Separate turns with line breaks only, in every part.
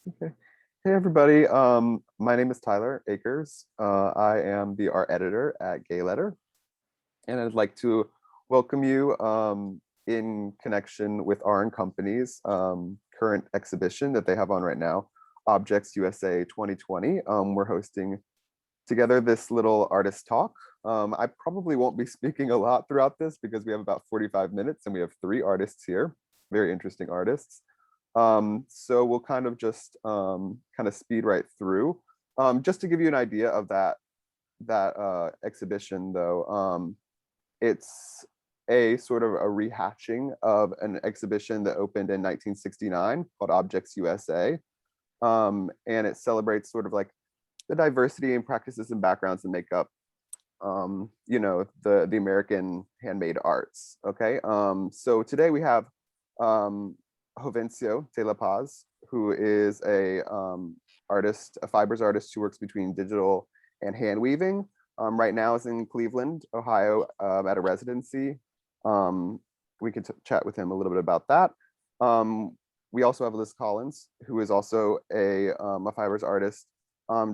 Okay. Hey everybody, my name is Tyler Akers. I am the art editor at GAYLETTER, and I'd like to welcome you in connection with our and company's current exhibition that they have on right now, Objects USA 2020. We're hosting together this little artist talk. I probably won't be speaking a lot throughout this because we have about 45 minutes and we have 3 artists here, very interesting artists. So we'll kind of just kind of speed right through. Just to give you an idea of that exhibition though, it's a sort of a rehatching of an exhibition that opened in 1969 called Objects USA. And it celebrates sort of like the diversity and practices and backgrounds that make up the American handmade arts. Okay. So today we have Jovencio de la Paz, who is a artist, a fibers artist who works between digital and hand weaving. Right now is in Cleveland, Ohio, at a residency. We could chat with him a little bit about that. We also have Liz Collins, who is also a fibers artist,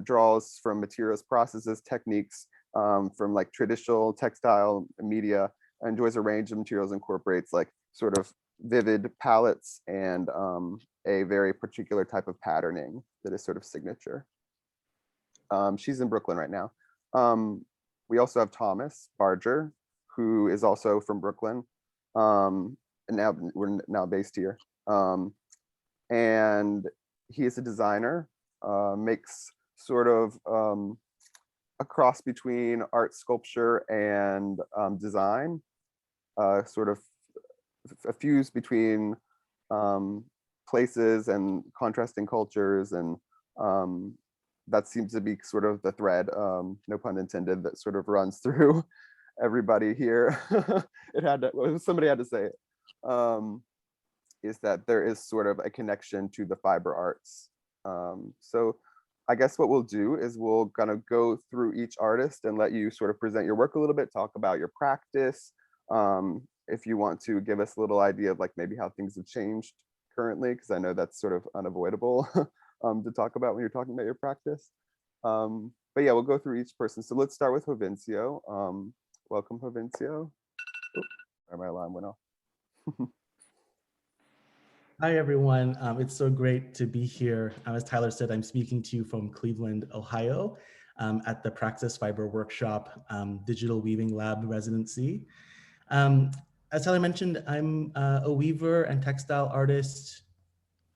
draws from materials, processes, techniques, from like traditional textile media, enjoys a range of materials, incorporates like sort of vivid palettes and a very particular type of patterning that is sort of signature. She's in Brooklyn right now. We also have Thomas Barger, who is also from Brooklyn, and now we're now based here. And he is a designer, makes sort of a cross between art, sculpture, and design, sort of a fuse between places and contrasting cultures, and that seems to be sort of the thread, no pun intended, that sort of runs through everybody here. Somebody had to say it, is that there is sort of a connection to the fiber arts. So I guess what we'll do is we'll kind of go through each artist and let you sort of present your work a little bit, talk about your practice. If you want to give us a little idea of like maybe how things have changed currently, because I know that's sort of unavoidable to talk about when you're talking about your practice. But yeah, we'll go through each person. So let's start with Jovencio. Welcome, Jovencio. Oh, my alarm went off.
Hi, everyone. It's so great to be here. As Tyler said, I'm speaking to you from Cleveland, Ohio, at the Praxis Fiber Workshop Digital Weaving Lab residency. As Tyler mentioned, I'm a weaver and textile artist.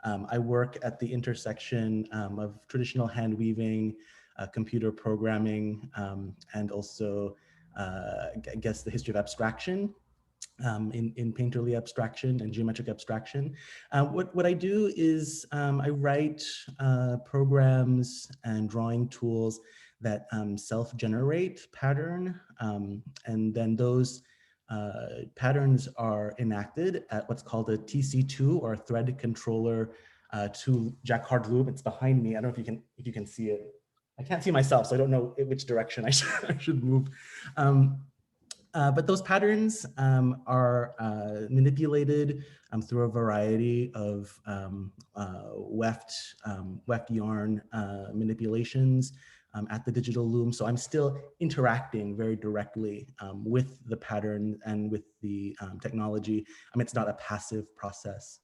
I work at the intersection of traditional hand weaving, computer programming, and also, I guess, the history of abstraction. In painterly abstraction and geometric abstraction. What I do is I write programs and drawing tools that self-generate pattern, and then those patterns are enacted at what's called a TC2 or thread controller to jacquard loom. It's behind me. I don't know if you can see it. I can't see myself, so I don't know which direction I should move. But those patterns are manipulated through a variety of weft yarn manipulations at the digital loom. So I'm still interacting very directly with the pattern and with the technology. I mean, it's not a passive process.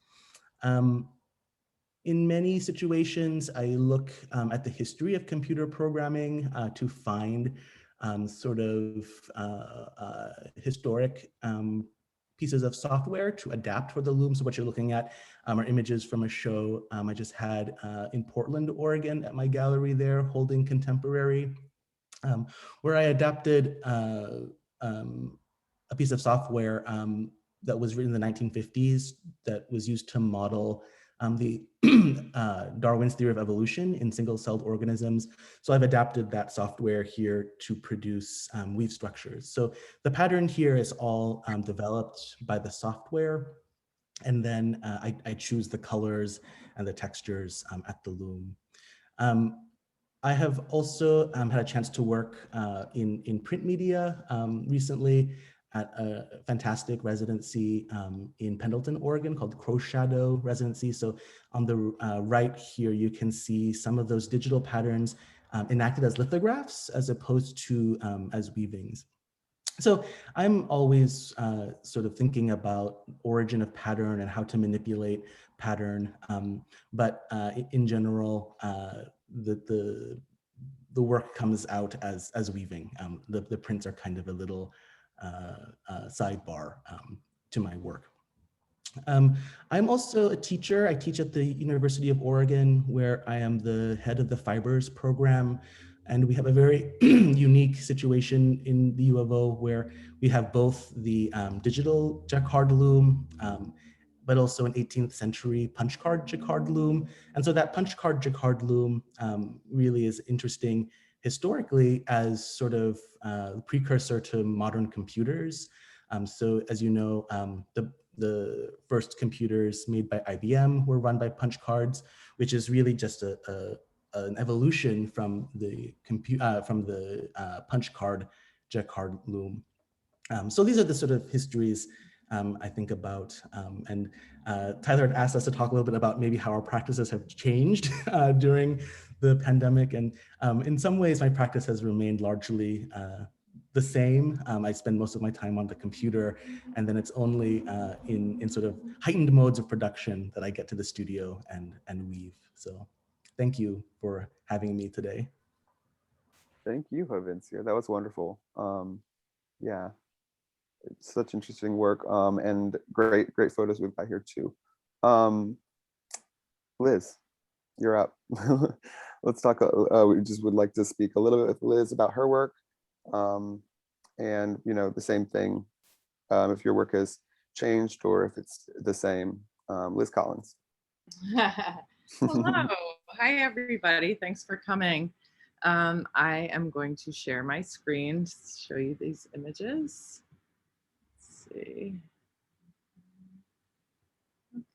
In many situations, I look at the history of computer programming to find sort of historic pieces of software to adapt for the loom. So what you're looking at are images from a show I just had in Portland, Oregon at my gallery there, holding contemporary, where I adapted a piece of software that was written in the 1950s that was used to model the Darwin's theory of evolution in single-celled organisms. So I've adapted that software here to produce weave structures. So the pattern here is all developed by the software. And then I choose the colors and the textures at the loom. I have also had a chance to work in print media recently. at a fantastic residency in Pendleton, Oregon called Crow Shadow Residency. So on the right here, you can see some of those digital patterns enacted as lithographs as opposed to as weavings. So I'm always sort of thinking about origin of pattern and how to manipulate pattern. But in general, the work comes out as weaving. The prints are kind of a little sidebar to my work. I'm also a teacher. I teach at the University of Oregon, where I am the head of the fibers program. And we have a very unique situation in the U of O where we have both the digital jacquard loom, but also an 18th century punch card jacquard loom. And so that punch card jacquard loom really is interesting historically as sort of precursor to modern computers. So as you know, the first computers made by IBM were run by punch cards, which is really just an evolution from the punch card jacquard loom. So these are the sort of histories I think about. And Tyler had asked us to talk a little bit about maybe how our practices have changed during the pandemic. And in some ways, my practice has remained largely the same. I spend most of my time on the computer, and then it's only in sort of heightened modes of production that I get to the studio and weave. So thank you for having me today.
Thank you, Jovencio. That was wonderful. Yeah, it's such interesting work, and great photos we've got here too. Liz, you're up. Let's talk. We just would like to speak a little bit with Liz about her work, and the same thing. If your work has changed or if it's the same. Liz Collins.
Hello. Hi, everybody. Thanks for coming. I am going to share my screen to show you these images. Let's see.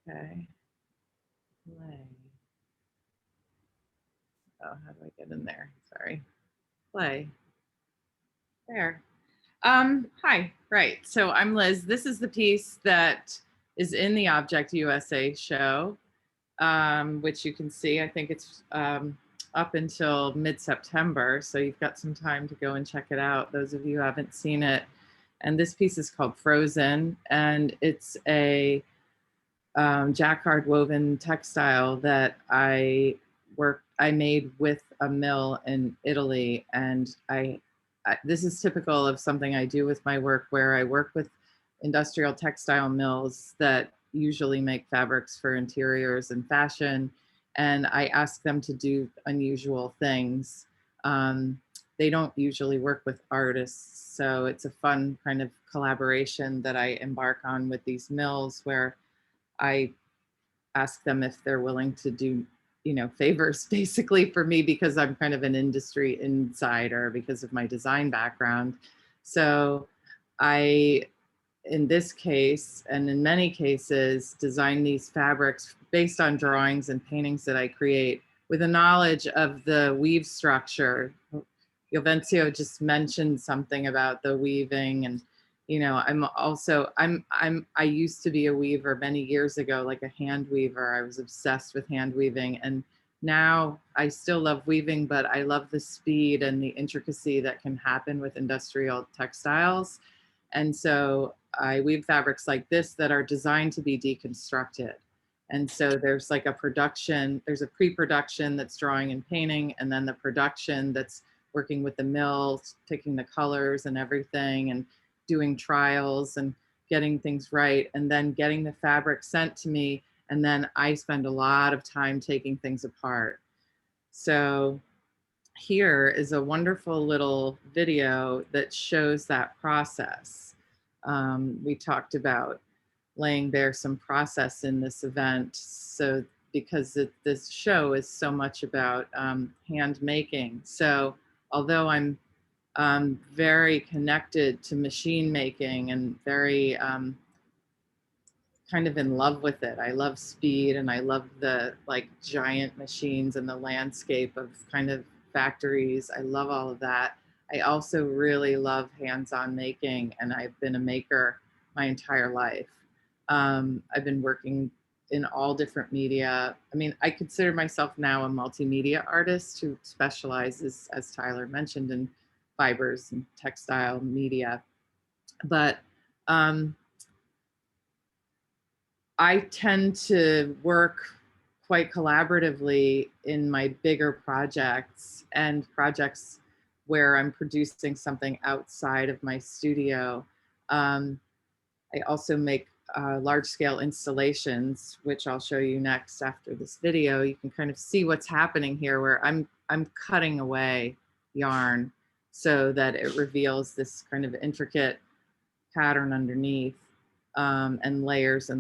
Okay. Play. Oh, how do I get in there? Sorry. Play. There. Hi. Right. So I'm Liz. This is the piece that is in the Object USA show, which you can see. I think it's up until mid-September. So you've got some time to go and check it out, those of you who haven't seen it. And this piece is called Frozen, and it's a jacquard woven textile that I made with a mill in Italy. And this is typical of something I do with my work, where I work with industrial textile mills that usually make fabrics for interiors and fashion. And I ask them to do unusual things. They don't usually work with artists. So it's a fun kind of collaboration that I embark on with these mills, where I ask them if they're willing to do, favors basically for me, because I'm kind of an industry insider because of my design background. So I, in this case, and in many cases, design these fabrics based on drawings and paintings that I create with a knowledge of the weave structure. Jovencio just mentioned something about the weaving, and I used to be a weaver many years ago, like a hand weaver. I was obsessed with hand weaving, and now I still love weaving, but I love the speed and the intricacy that can happen with industrial textiles. And so I weave fabrics like this that are designed to be deconstructed. And so there's like a production, there's a pre-production that's drawing and painting, and then the production that's working with the mills, picking the colors and everything, and doing trials and getting things right, and then getting the fabric sent to me. And then I spend a lot of time taking things apart. So here is a wonderful little video that shows that process. We talked about laying bare some process in this event. So because this show is so much about hand making. So although I'm very connected to machine making and very kind of in love with it. I love speed, and I love the giant machines and the landscape of kind of factories. I love all of that. I also really love hands-on making, and I've been a maker my entire life. I've been working in all different media. I mean, I consider myself now a multimedia artist who specializes, as Tyler mentioned, in fibers and textile media. But I tend to work quite collaboratively in my bigger projects and projects where I'm producing something outside of my studio. I also make large scale installations, which I'll show you next after this video. You can kind of see what's happening here where I'm cutting away yarn so that it reveals this kind of intricate pattern underneath, and layers of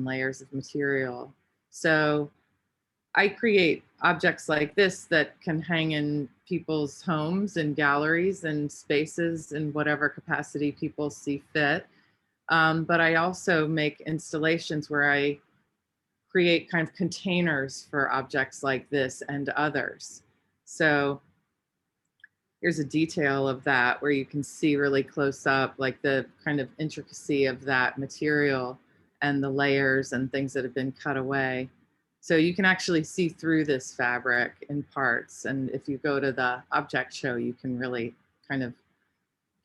material. So I create objects like this that can hang in people's homes and galleries and spaces in whatever capacity people see fit. But I also make installations where I create kind of containers for objects like this and others. So here's a detail of that where you can see really close up, like the kind of intricacy of that material and the layers and things that have been cut away. So you can actually see through this fabric in parts. And if you go to the object show, you can really kind of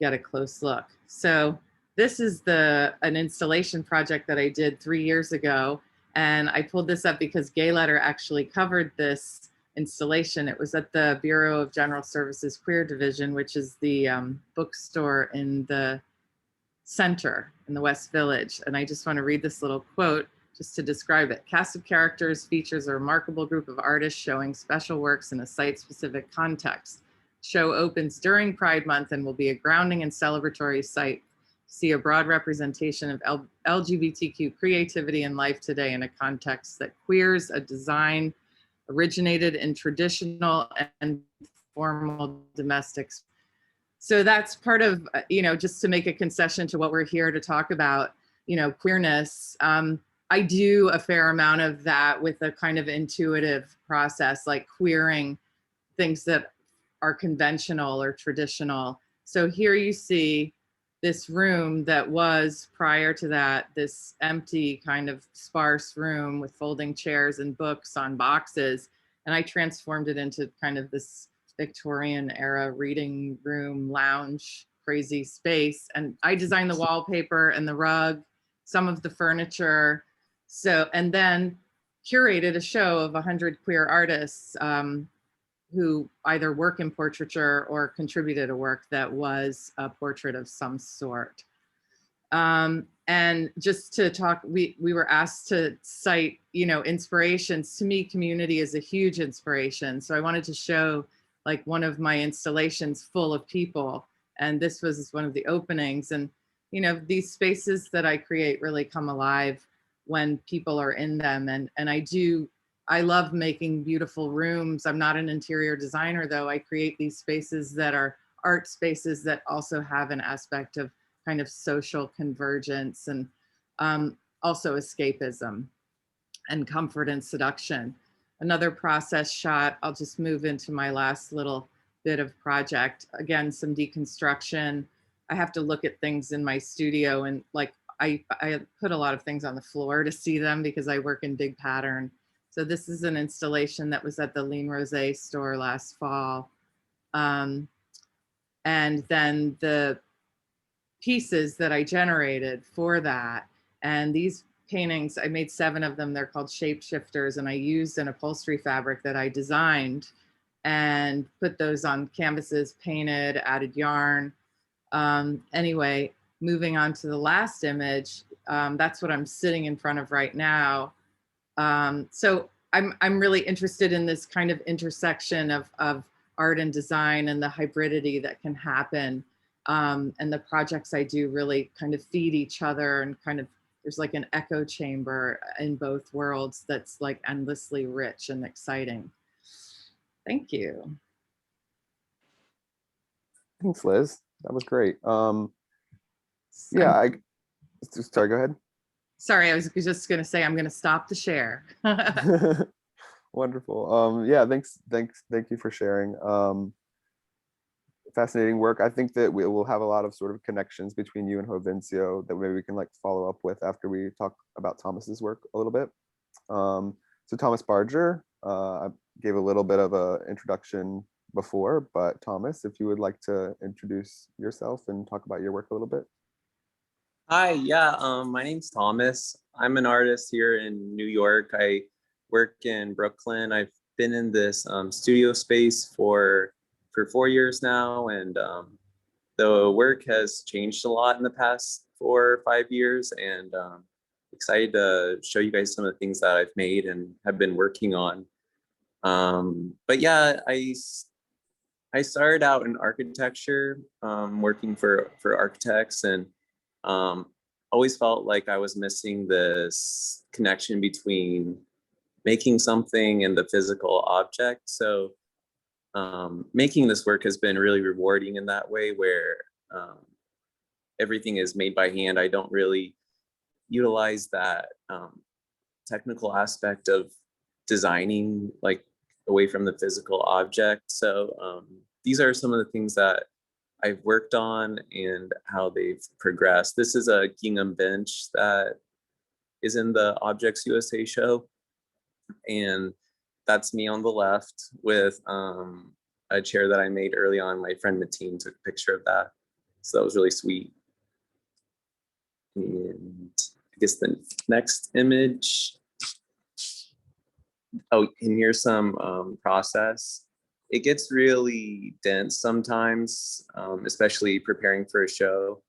get a close look. So this is an installation project that I did 3 years ago. And I pulled this up because GAYLETTER actually covered this installation. It was at the Bureau of General Services Queer Division, which is the bookstore in the center in the West Village. And I just want to read this little quote just to describe it. Cast of Characters features a remarkable group of artists showing special works in a site-specific context. Show opens during Pride Month and will be a grounding and celebratory site. See a broad representation of LGBTQ creativity and life today in a context that queers a design originated in traditional and formal domestics. So that's part of, just to make a concession to what we're here to talk about, queerness. I do a fair amount of that with a kind of intuitive process, like queering things that are conventional or traditional. So here you see this room that was, prior to that, this empty kind of sparse room with folding chairs and books on boxes. And I transformed it into kind of this Victorian era reading room, lounge, crazy space. And I designed the wallpaper and the rug, some of the furniture. So, and then curated a show of 100 queer artists who either work in portraiture or contributed a work that was a portrait of some sort. And just to talk, we were asked to cite, inspirations. To me, community is a huge inspiration. So I wanted to show like one of my installations full of people. And this was one of the openings. And, these spaces that I create really come alive when people are in them. And I love making beautiful rooms. I'm not an interior designer, though. I create these spaces that are art spaces that also have an aspect of kind of social convergence and also escapism and comfort and seduction. Another process shot, I'll just move into my last little bit of project. Again, some deconstruction. I have to look at things in my studio and like I put a lot of things on the floor to see them because I work in big pattern. So this is an installation that was at the Lean Rosé store last fall. And then the pieces that I generated for that. And these paintings, I made 7 of them. They're called shapeshifters. And I used an upholstery fabric that I designed and put those on canvases, painted, added yarn. Anyway, moving on to the last image, that's what I'm sitting in front of right now. So I'm really interested in this kind of intersection of art and design and the hybridity that can happen. And the projects I do really kind of feed each other and kind of, there's like an echo chamber in both worlds that's like endlessly rich and exciting. Thank you.
Thanks, Liz. That was great. Yeah, sorry, go ahead.
Sorry, I was just going to say I'm going to stop the share.
Wonderful. Yeah, thank you for sharing. fascinating work. I think that we will have a lot of sort of connections between you and Jovencio that maybe we can like follow up with after we talk about Thomas's work a little bit. So Thomas Barger, I gave a little bit of a introduction before, but Thomas, if you would like to introduce yourself and talk about your work a little bit.
Hi, yeah, my name's Thomas. I'm an artist here in New York. I work in Brooklyn. I've been in this studio space for 4 years now, and the work has changed a lot in the past 4 or 5 years, and excited to show you guys some of the things that I've made and have been working on. But yeah, I started out in architecture, working for architects, and always felt like I was missing this connection between making something and the physical object. So making this work has been really rewarding in that way, where everything is made by hand. I don't really utilize that technical aspect of designing like away from the physical object. So these are some of the things that I've worked on and how they've progressed. This is a gingham bench that is in the Objects USA show. And that's me on the left with a chair that I made early on. My friend Mateen took a picture of that. So that was really sweet. And I guess the next image. Oh, and here's some process. It gets really dense sometimes, especially preparing for a show.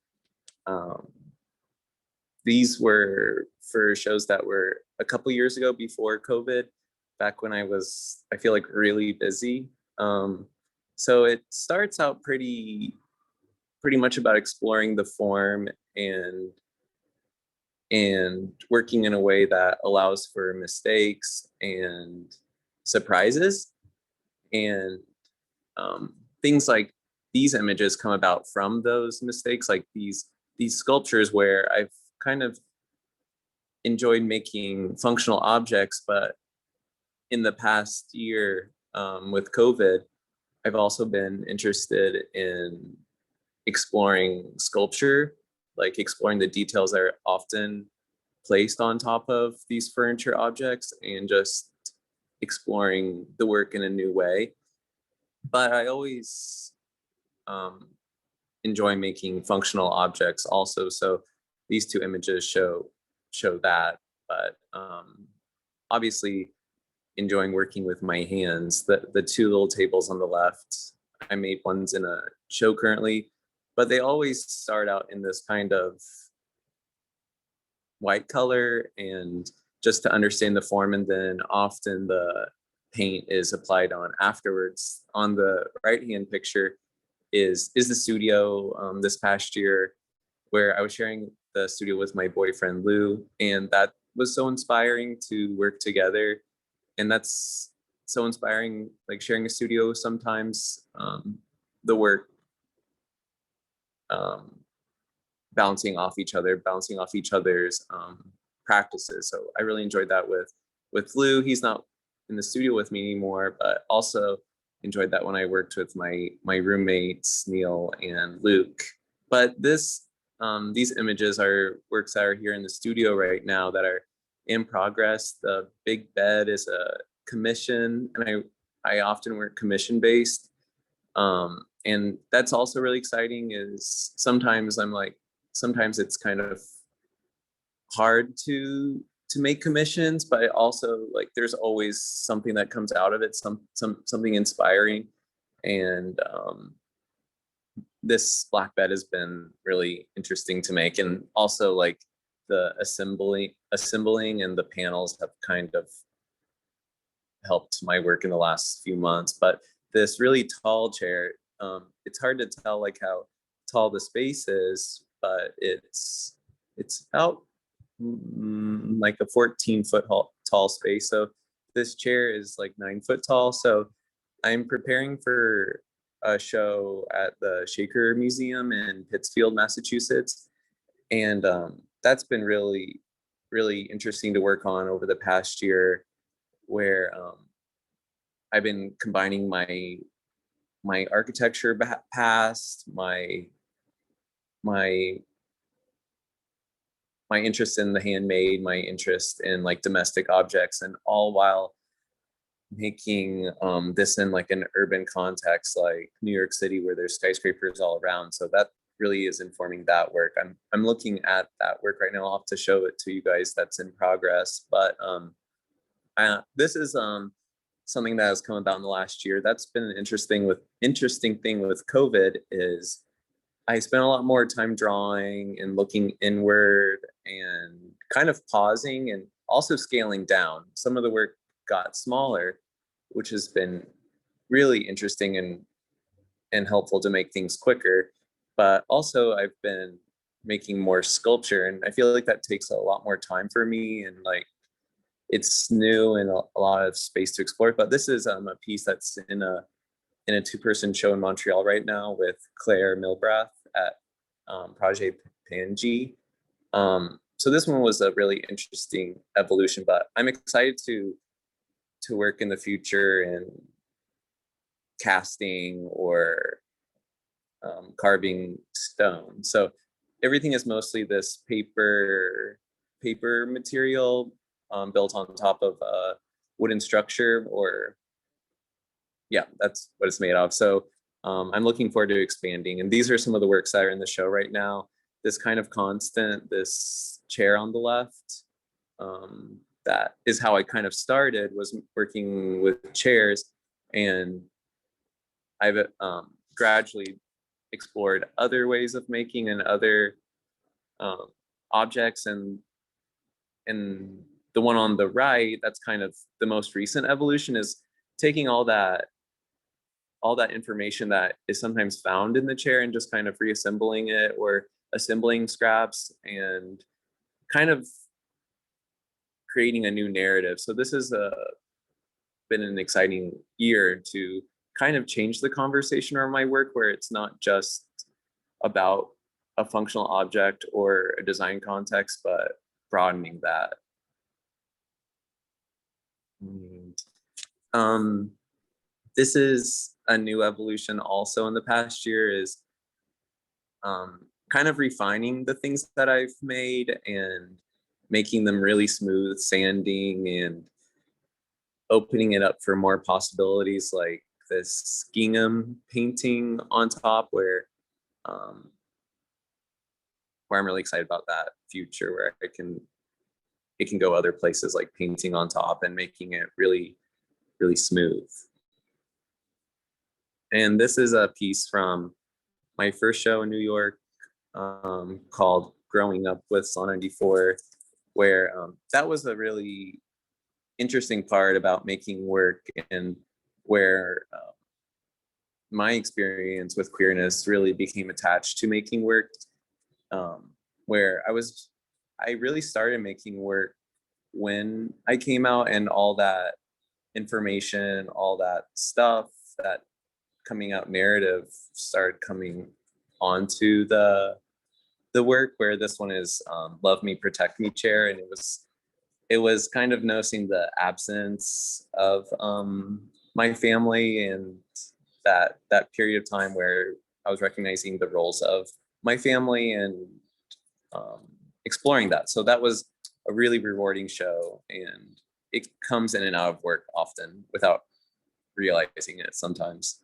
These were for shows that were a couple years ago before COVID, back when I feel like really busy. So it starts out pretty much about exploring the form and working in a way that allows for mistakes and surprises. And things like these images come about from those mistakes, like these sculptures where I've kind of enjoyed making functional objects, but in the past year with COVID, I've also been interested in exploring sculpture, like exploring the details that are often placed on top of these furniture objects and just exploring the work in a new way. But I always enjoy making functional objects also. So these two images show that, but obviously enjoying working with my hands. The two little tables on the left, I made ones in a show currently, but they always start out in this kind of white color and just to understand the form, and then often the paint is applied on afterwards. On the right hand picture is the studio this past year, where I was sharing the studio with my boyfriend Lou, and that was so inspiring to work together. And that's so inspiring, like sharing a studio sometimes, the work bouncing off each other's practices. So I really enjoyed that with Lou. He's not in the studio with me anymore, but also enjoyed that when I worked with my roommates Neil and Luke. But these images are works that are here in the studio right now that are in progress. The big bed is a commission, and I often work commission based. And that's also really exciting. Is sometimes it's kind of hard to make commissions, but also like there's always something that comes out of it, something inspiring. And this black bed has been really interesting to make, and also like the assembling and the panels have kind of helped my work in the last few months. But this really tall chair, it's hard to tell like how tall the space is, but it's about like a 14-foot tall space. So this chair is like 9 foot tall. So I'm preparing for a show at the Shaker Museum in Pittsfield, Massachusetts. And that's been really, really interesting to work on over the past year, where I've been combining my my architecture past, my my interest in the handmade, my interest in like domestic objects, and all while making this in like an urban context like New York City where there's skyscrapers all around. So that really is informing that work. I'm looking at that work right now. I'll have to show it to you guys. That's in progress. But this is something that has come about in the last year. That's been an interesting thing with COVID is I spent a lot more time drawing and looking inward and kind of pausing and also scaling down. Some of the work got smaller, which has been really interesting and helpful to make things quicker. But also I've been making more sculpture, and I feel like that takes a lot more time for me, and like it's new and a lot of space to explore. But this is a piece that's in a two-person show in Montreal right now with Claire Milbrath at Project Panji. So this one was a really interesting evolution, but I'm excited to work in the future in casting or carving stone. So everything is mostly this paper material built on top of a wooden structure, or yeah, that's what it's made of. So I'm looking forward to expanding. And these are some of the works that are in the show right now. This kind of constant, this chair on the left, that is how I kind of started, was working with chairs. And I've gradually explored other ways of making and other objects. And the one on the right, that's kind of the most recent evolution, is taking all that information that is sometimes found in the chair and just kind of reassembling it or assembling scraps and kind of creating a new narrative. So this has been an exciting year to kind of change the conversation around my work, where it's not just about a functional object or a design context, but broadening that. And, this is a new evolution also in the past year, is kind of refining the things that I've made and making them really smooth, sanding, and opening it up for more possibilities, like this gingham painting on top, where I'm really excited about that future, where it can go other places, like painting on top and making it really, really smooth. And this is a piece from my first show in New York, called Growing Up with Saw 94, where that was a really interesting part about making work, and where my experience with queerness really became attached to making work, where I really started making work when I came out, and all that information, all that stuff, that coming out narrative started coming onto the work, where this one is Love Me, Protect Me chair. And it was kind of noticing the absence of my family, and that period of time where I was recognizing the roles of my family and exploring that. So that was a really rewarding show, and it comes in and out of work often without realizing it sometimes.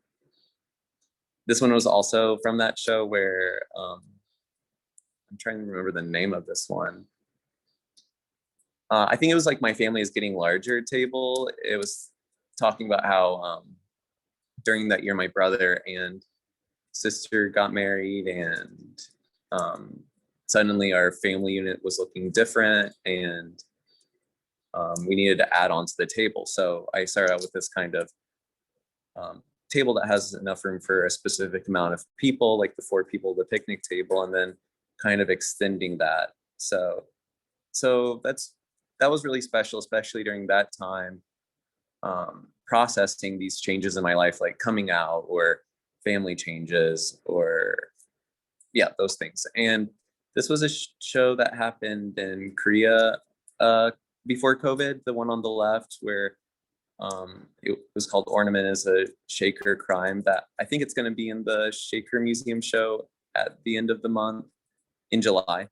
This one was also from that show, where I'm trying to remember the name of this one. I think it was like My Family is Getting Larger table. It was talking about how during that year, my brother and sister got married, and suddenly our family unit was looking different, and we needed to add on to the table. So I started out with this kind of table that has enough room for a specific amount of people, like the 4 people, the picnic table, and then kind of extending that. So that was really special, especially during that time, processing these changes in my life, like coming out or family changes, or yeah, those things. And this was a show that happened in Korea before COVID, the one on the left, where It was called Ornament as a Shaker Crime, that I think it's going to be in the Shaker Museum show at the end of the month in July.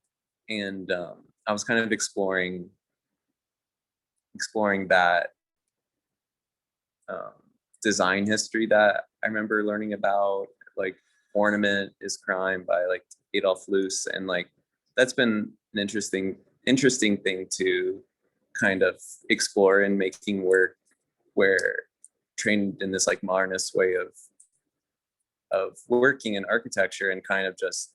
And I was kind of exploring that design history that I remember learning about, like Ornament is Crime by like Adolf Loos, and like that's been an interesting thing to kind of explore in making work where trained in this like modernist way of working in architecture and kind of just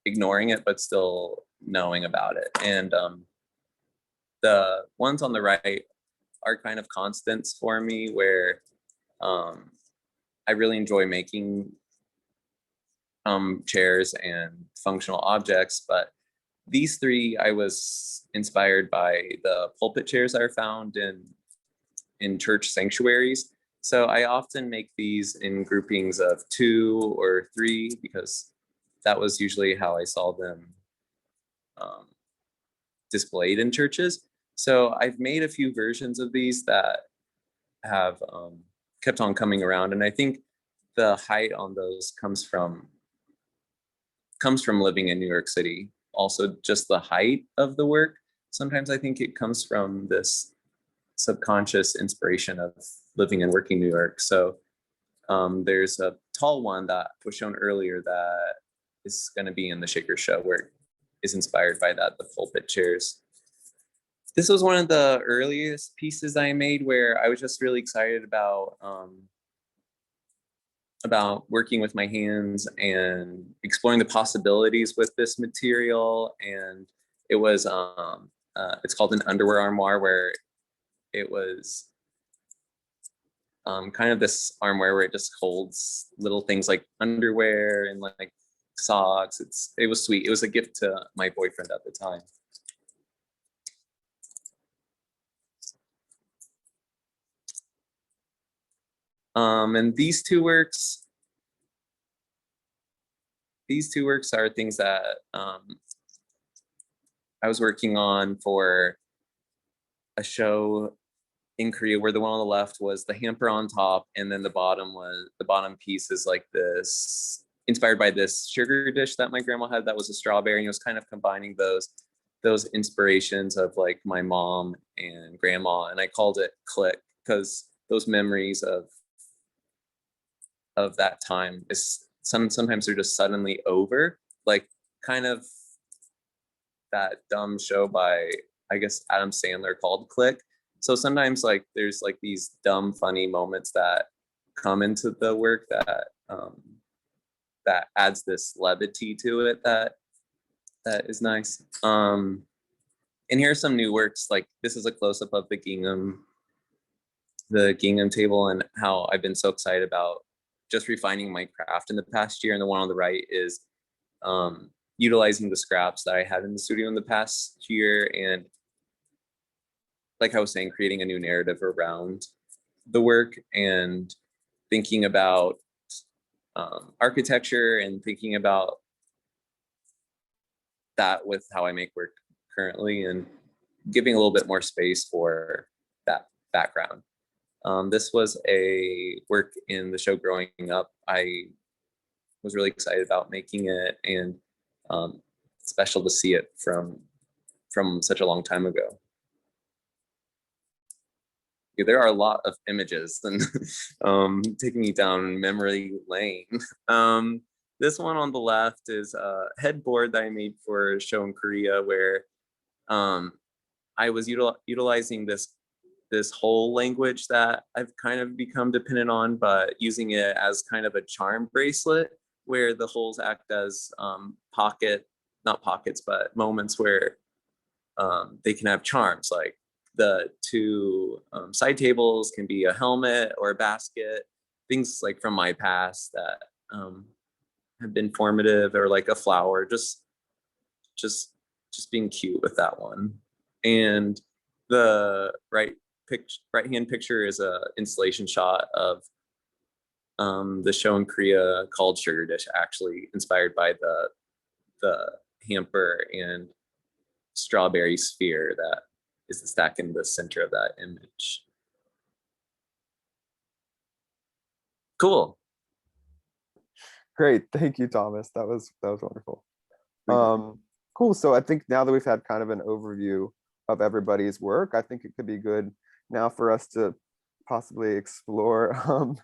ignoring it but still knowing about it. And the ones on the right are kind of constants for me, where I really enjoy making chairs and functional objects. But these three, I was inspired by the pulpit chairs I found in church sanctuaries. So I often make these in groupings of 2 or 3 because that was usually how I saw them displayed in churches. So I've made a few versions of these that have kept on coming around, and I think the height on those comes from living in New York City. Also, just the height of the work. Sometimes I think it comes from this subconscious inspiration of living and working New York. So there's a tall one that was shown earlier that is going to be in the Shaker show, where it is inspired by that, the pulpit chairs. This was one of the earliest pieces I made where I was just really excited about working with my hands and exploring the possibilities with this material. And it was it's called an underwear armoire, where it was kind of this armoire where it just holds little things like underwear and like socks. It was sweet. It was a gift to my boyfriend at the time. And these two works are things that I was working on for a show in Korea, where the one on the left was the hamper on top, and then the bottom piece is like this, inspired by this sugar dish that my grandma had that was a strawberry, and it was kind of combining those inspirations of like my mom and grandma, and I called it Click because those memories of that time is sometimes they're just suddenly over, like kind of that dumb show by, I guess, Adam Sandler called Click. So sometimes like there's like these dumb funny moments that come into the work that that adds this levity to it that is nice. And here's some new works. Like this is a close-up of the gingham table, and how I've been so excited about just refining my craft in the past year. And the one on the right is utilizing the scraps that I had in the studio in the past year, and like I was saying, creating a new narrative around the work and thinking about architecture and thinking about that with how I make work currently, and giving a little bit more space for that background. This was a work in the show Growing Up. I was really excited about making it, and special to see it from such a long time ago. Yeah, there are a lot of images and taking me down memory lane. This one on the left is a headboard that I made for a show in Korea, where I was utilizing this whole language that I've kind of become dependent on, but using it as kind of a charm bracelet, where the holes act as not pockets, but moments where they can have charms. Like the 2 side tables can be a helmet or a basket, things like from my past that have been formative, or like a flower, just being cute with that one. And the right hand picture is a installation shot of the show in Korea called Sugar Dish, actually inspired by the hamper and strawberry sphere that is the stack in the center of that image. Cool.
Great, thank you, Thomas. That was wonderful. Cool. So I think now that we've had kind of an overview of everybody's work, I think it could be good now for us to possibly explore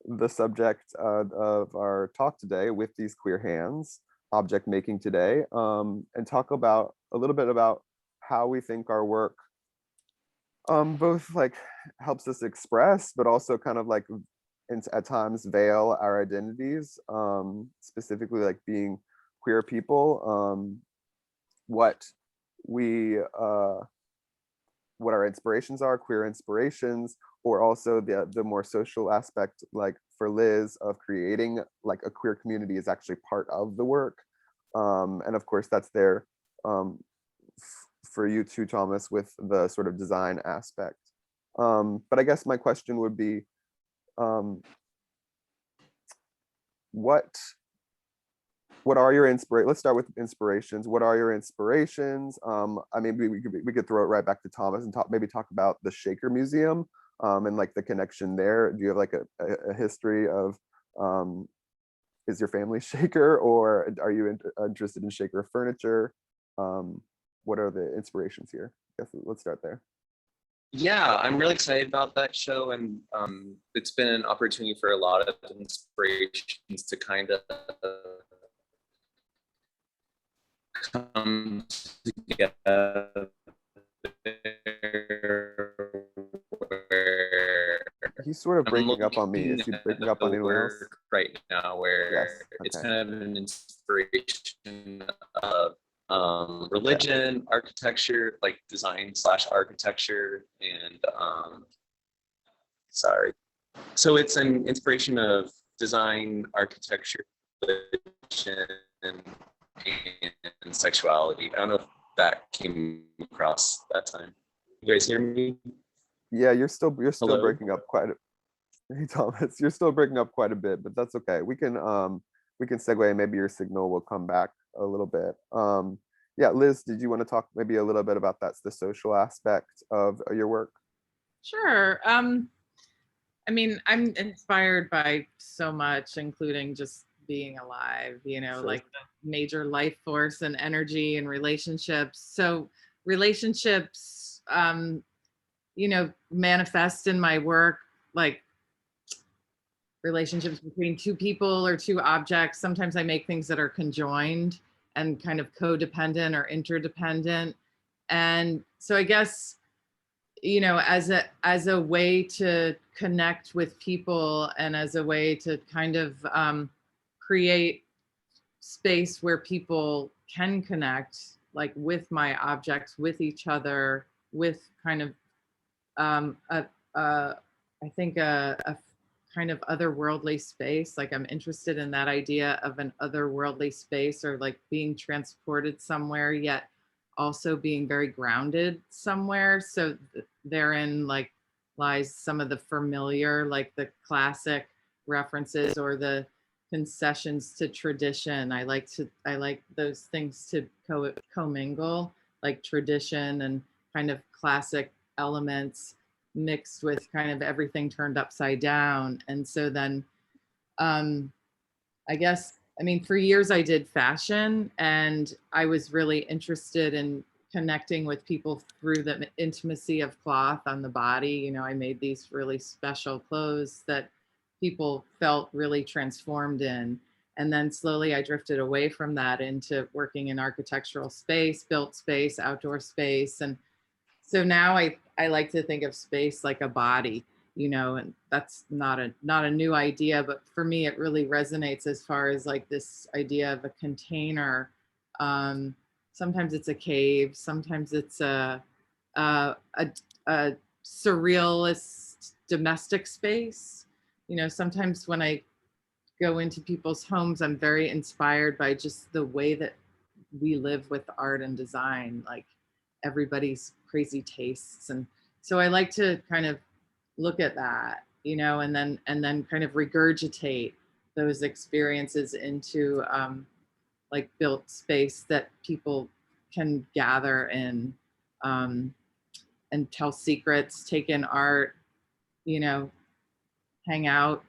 the subject of our talk today with these queer hands, object making today, and talk about a little bit about how we think our work both like helps us express, but also kind of like at times veil our identities, specifically like being queer people, what our inspirations are, queer inspirations, or also the more social aspect, like for Liz, of creating like a queer community is actually part of the work. And of course that's there for you too, Thomas, with the sort of design aspect. But I guess my question would be, what are your let's start with inspirations. What are your inspirations? I mean, we could throw it right back to Thomas and maybe talk about the Shaker Museum, and like the connection there. Do you have like a history of, is your family Shaker, or are you interested in Shaker furniture? What are the inspirations here? I guess let's start there.
Yeah, I'm really excited about that show, and it's been an opportunity for a lot of inspirations to kind of come together.
He's sort of breaking up on me. Is he breaking up on anyone else?
Right now, where
Yes,
it's
okay.
kind of an inspiration of religion, architecture, like design / architecture, and sorry. So it's an inspiration of design, architecture, religion, and sexuality. I don't know if that came across that time. You guys hear me?
Yeah, you're still
Hello?
breaking up quite a Hey Thomas, you're still breaking up quite a bit, but that's okay. We can segue, maybe your signal will come back a little bit. Yeah, Liz, did you want to talk maybe a little bit about the social aspect of your work?
Sure. I mean, I'm inspired by so much, including just being alive, you know,
Sure.
like the major life force and energy and relationships. So relationships, you know, manifest in my work, like relationships between two people or two objects. Sometimes I make things that are conjoined and kind of codependent or interdependent. And so I guess, you know, as a way to connect with people and as a way to kind of create space where people can connect, like with my objects, with each other, with kind of I think a kind of otherworldly space. Like I'm interested in that idea of an otherworldly space, or like being transported somewhere, yet also being very grounded somewhere. So therein like lies some of the familiar, like the classic references or the concessions to tradition. I like those things to commingle, like tradition and kind of classic elements mixed with kind of everything turned upside down. And so then I guess, I mean, for years I did fashion, and I was really interested in connecting with people through the intimacy of cloth on the body. You know, I made these really special clothes that people felt really transformed in. And then slowly I drifted away from that into working in architectural space, built space, outdoor space. And so now I like to think of space like a body, you know, and that's not a new idea, but for me it really resonates as far as like this idea of a container. Sometimes it's a cave, sometimes it's a surrealist domestic space. You know, sometimes when I go into people's homes, I'm very inspired by just the way that we live with art and design, like everybody's crazy tastes. And so I like to kind of look at that, you know, and then kind of regurgitate those experiences into like built space that people can gather in, and tell secrets, take in art, you know, hang out,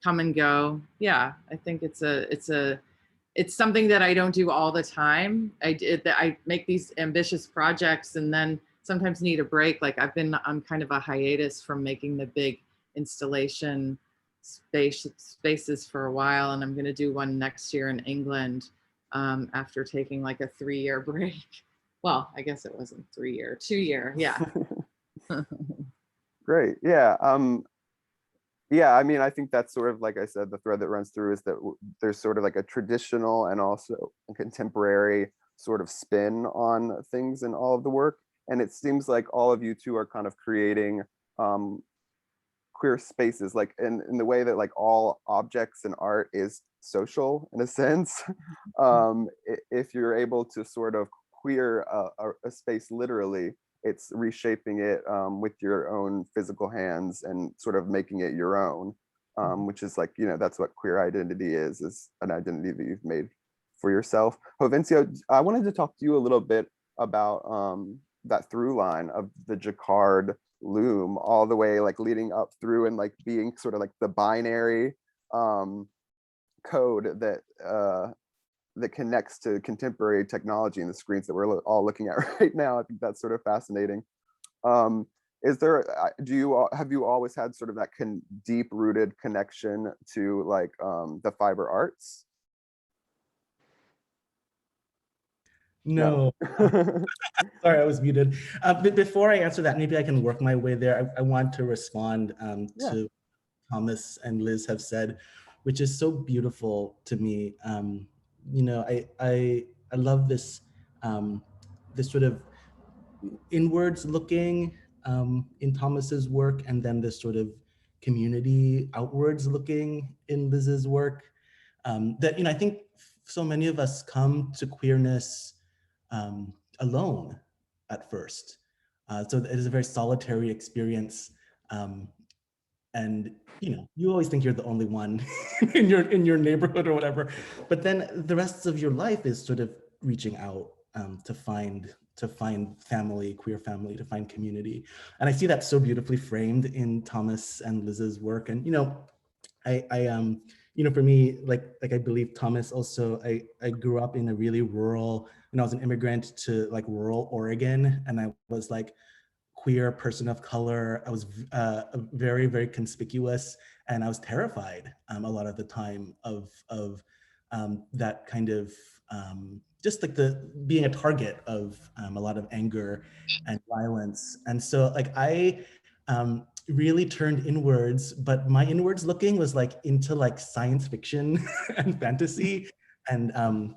come and go. Yeah, I think it's something that I don't do all the time. I make these ambitious projects and then sometimes need a break. Like I've been on kind of a hiatus from making the big installation spaces for a while, and I'm going to do one next year in England after taking like a 3-year break. Well, I guess it wasn't 3 year, 2 year. Yeah.
Great. Yeah. Yeah, I mean, I think that's sort of, like I said, the thread that runs through is that there's sort of like a traditional and also a contemporary sort of spin on things in all of the work. And it seems like all of you two are kind of creating queer spaces, like in the way that like all objects and art is social in a sense. If you're able to sort of queer a space literally, it's reshaping it with your own physical hands and sort of making it your own, which is like, you know, that's what queer identity is an identity that you've made for yourself. Jovencio, I wanted to talk to you a little bit about that through line of the Jacquard loom, all the way like leading up through and like being sort of like the binary code that that connects to contemporary technology and the screens that we're all looking at right now. I think that's sort of fascinating. Is there, have you always had sort of that deep rooted connection to like the fiber arts?
No. Sorry, I was muted. But before I answer that, maybe I can work my way there. I want to respond to Thomas and Liz have said, which is so beautiful to me. You know, I love this this sort of inwards looking in Thomas's work, and then this sort of community outwards looking in Liz's work. That, you know, I think so many of us come to queerness alone at first. So it is a very solitary experience. And you know, you always think you're the only one in your neighborhood or whatever, but then the rest of your life is sort of reaching out to find family, queer family, to find community. And I see that so beautifully framed in Thomas and Liz's work. And you know, I you know, for me, like I believe Thomas also, I grew up in a really rural, when I was an immigrant to like rural Oregon, and I was like queer person of color. I was very, very conspicuous, and I was terrified a lot of the time of that kind of just like the being a target of a lot of anger and violence. And so like I really turned inwards, but my inwards looking was like into like science fiction and fantasy and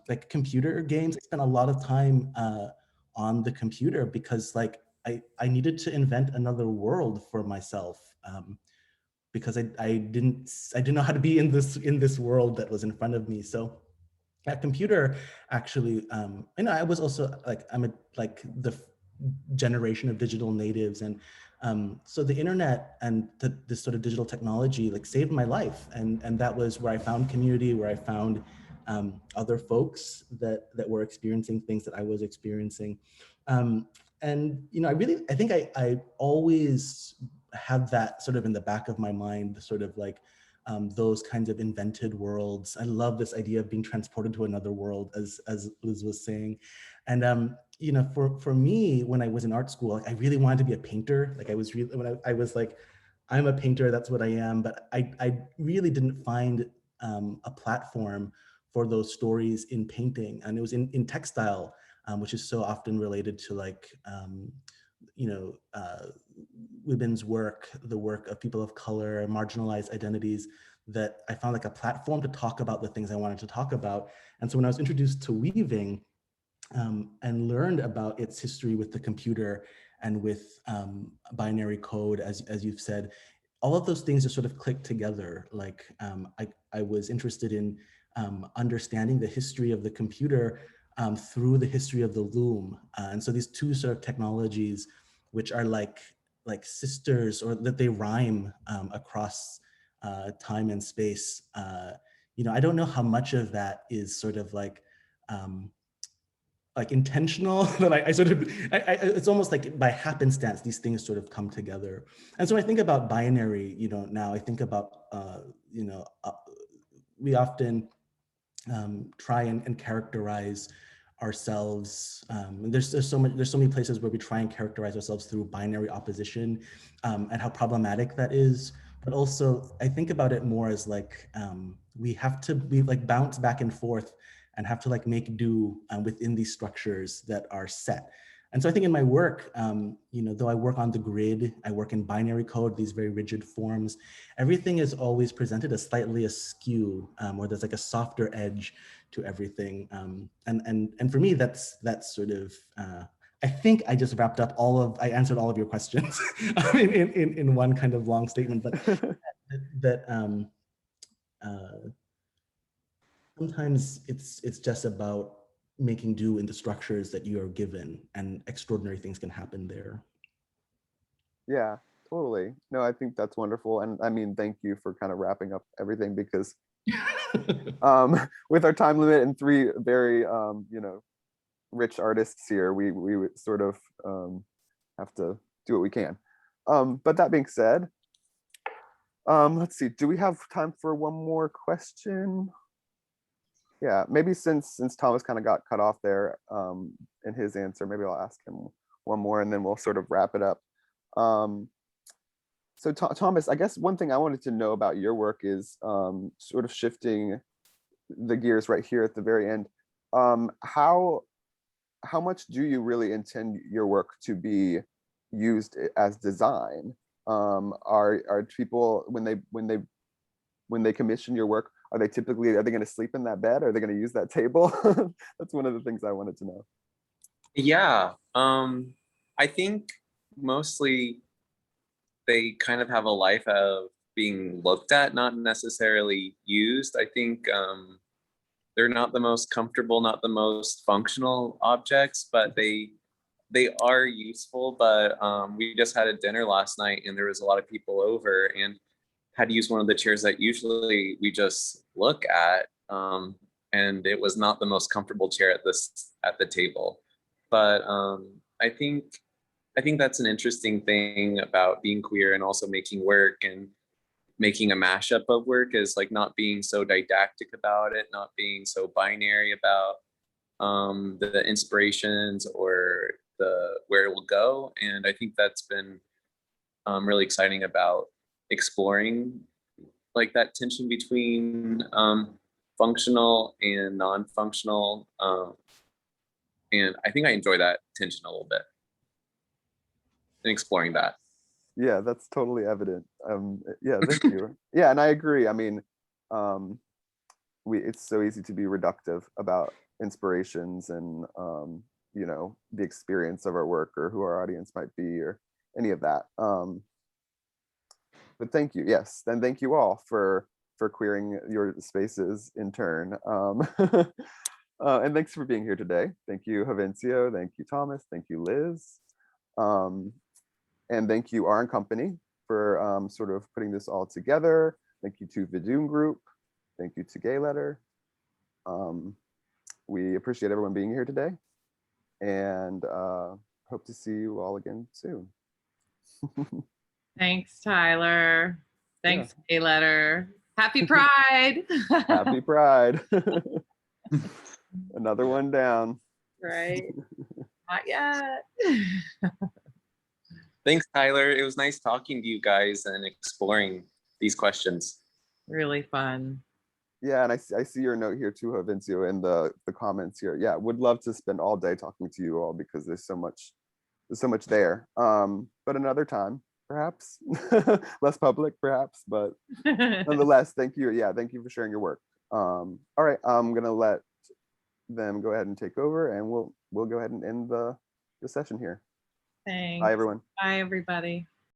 like computer games. I spent a lot of time on the computer because like I needed to invent another world for myself because I didn't know how to be in this world that was in front of me. So that computer actually, you know, I was also like, I'm like the generation of digital natives, and so the internet and this sort of digital technology like saved my life, and that was where I found community, where I found other folks that were experiencing things that I was experiencing. And you know, I think I always have that sort of in the back of my mind, sort of like those kinds of invented worlds. I love this idea of being transported to another world, as Liz was saying. And you know, for me, when I was in art school, like I really wanted to be a painter. Like I was really, when I was like, I'm a painter, that's what I am. But I really didn't find a platform for those stories in painting, and it was in textile, which is so often related to like you know, women's work, the work of people of color, marginalized identities, that I found like a platform to talk about the things I wanted to talk about. And so when I was introduced to weaving and learned about its history with the computer and with binary code, as you've said, all of those things just sort of clicked together. Like I was interested in understanding the history of the computer through the history of the loom. And so these two sort of technologies, which are like sisters, or that they rhyme across time and space. You know, I don't know how much of that is sort of like like intentional that I sort of, it's almost like by happenstance, these things sort of come together. And so when I think about binary, now I think about, we often try and characterize ourselves. There's so many places where we try and characterize ourselves through binary opposition, and how problematic that is. But also I think about it more as like, we like bounce back and forth and have to like make do within these structures that are set. And so I think in my work, though I work on the grid, I work in binary code, these very rigid forms, everything is always presented as slightly askew, or there's like a softer edge to everything. And for me, that's sort of, I think I just wrapped up I answered all of your questions in one kind of long statement, but sometimes it's just about making do in the structures that you are given, and extraordinary things can happen there.
Yeah, totally. No, I think that's wonderful. And I mean, thank you for kind of wrapping up everything, because with our time limit and three very, rich artists here, we would sort of have to do what we can. But that being said, let's see, do we have time for one more question? Yeah, maybe since Thomas kind of got cut off there in his answer, maybe I'll ask him one more and then we'll sort of wrap it up. So Thomas, I guess one thing I wanted to know about your work is sort of shifting the gears right here at the very end. How much do you really intend your work to be used as design? Are people, when they commission your work, are they going to sleep in that bed? Are they going to use that table? That's one of the things I wanted to know.
Yeah, I think mostly they kind of have a life of being looked at, not necessarily used. I think they're not the most comfortable, not the most functional objects, but they are useful. But we just had a dinner last night and there was a lot of people over and had to use one of the chairs that usually we just look at. And it was not the most comfortable chair at the table. But I think that's an interesting thing about being queer and also making work and making a mashup of work, is like not being so didactic about it, not being so binary about the inspirations or where it will go. And I think that's been really exciting about exploring like that tension between functional and non-functional. And I think I enjoy that tension a little bit and exploring that.
Yeah, that's totally evident. Yeah, thank you. Yeah, and I agree. I mean, it's so easy to be reductive about inspirations and the experience of our work or who our audience might be or any of that. But thank you. Yes, then thank you all for queering your spaces in turn. And thanks for being here today. Thank you, Jovencio. Thank you, Thomas. Thank you, Liz. And thank you, R & Company, for sort of putting this all together. Thank you to Vidun Group. Thank you to GAYLETTER. We appreciate everyone being here today, and hope to see you all again soon.
Thanks, Tyler. Thanks, GAYLETTER. Happy Pride.
Happy Pride. Another one down.
Right. Not yet.
Thanks, Tyler. It was nice talking to you guys and exploring these questions.
Really fun.
Yeah, and I see your note here too, Jovencio, in the comments here. Yeah, would love to spend all day talking to you all because there's so much there. But another time, perhaps. Less public, perhaps, but nonetheless, thank you. Yeah, thank you for sharing your work. All right, I'm gonna let them go ahead and take over, and we'll go ahead and end the session here.
Thanks.
Bye, everyone.
Bye, everybody.